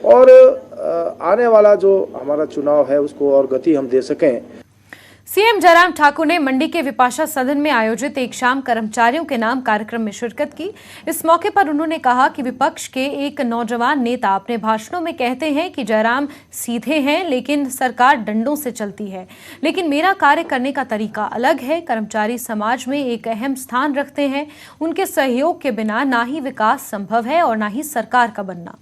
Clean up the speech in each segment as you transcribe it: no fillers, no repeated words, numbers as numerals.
और आने वाला जो हमारा चुनाव है उसको और गति हम दे सकें। सीएम जयराम ठाकुर ने मंडी के विपाशा सदन में आयोजित एक शाम कर्मचारियों के नाम कार्यक्रम में शिरकत की। इस मौके पर उन्होंने कहा कि विपक्ष के एक नौजवान नेता अपने भाषणों में कहते हैं कि जयराम सीधे हैं लेकिन सरकार डंडों से चलती है, लेकिन मेरा कार्य करने का तरीका अलग है। कर्मचारी समाज में एक अहम स्थान रखते हैं, उनके सहयोग के बिना ना ही विकास संभव है और ना ही सरकार का बनना।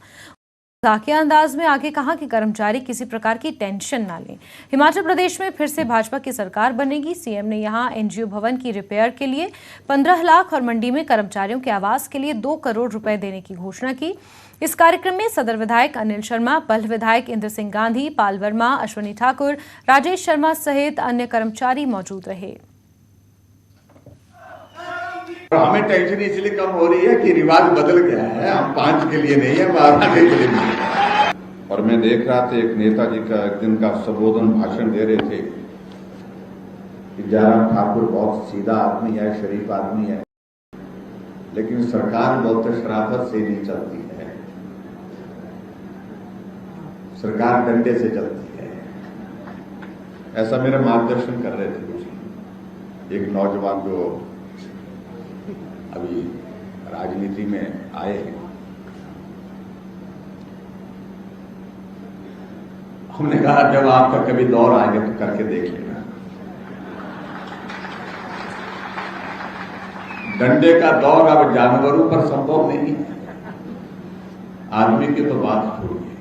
मजाकिया अंदाज में आगे कहा कि कर्मचारी किसी प्रकार की टेंशन ना लें। हिमाचल प्रदेश में फिर से भाजपा की सरकार बनेगी। सीएम ने यहां एनजीओ भवन की रिपेयर के लिए 15 लाख और मंडी में कर्मचारियों के आवास के लिए 2 करोड़ रुपए देने की घोषणा की। इस कार्यक्रम में सदर विधायक अनिल शर्मा, पल्ह विधायक इंद्र सिंह गांधी, पाल वर्मा, अश्वनी ठाकुर, राजेश शर्मा सहित अन्य कर्मचारी मौजूद रहे। हमें टेंशन इसलिए कम हो रही है कि रिवाज बदल गया है, हम 5 के लिए नहीं है, 12 के लिए नहीं। और मैं देख रहा था एक नेताजी का एक दिन का संबोधन भाषण दे रहे थे कि जयराम ठाकुर बहुत सीधा आदमी है, शरीफ आदमी है, लेकिन सरकार बहुत शराफत से नहीं चलती है, सरकार डंडे से चलती है। ऐसा मेरा मार्गदर्शन कर रहे थे एक नौजवान जो अभी राजनीति में आए हैं। हमने कहा जब आपका कभी दौर आएगा तो करके देख लेना। डंडे का दौर अब जानवरों पर संभव नहीं है, आदमी की तो बात छोड़िए।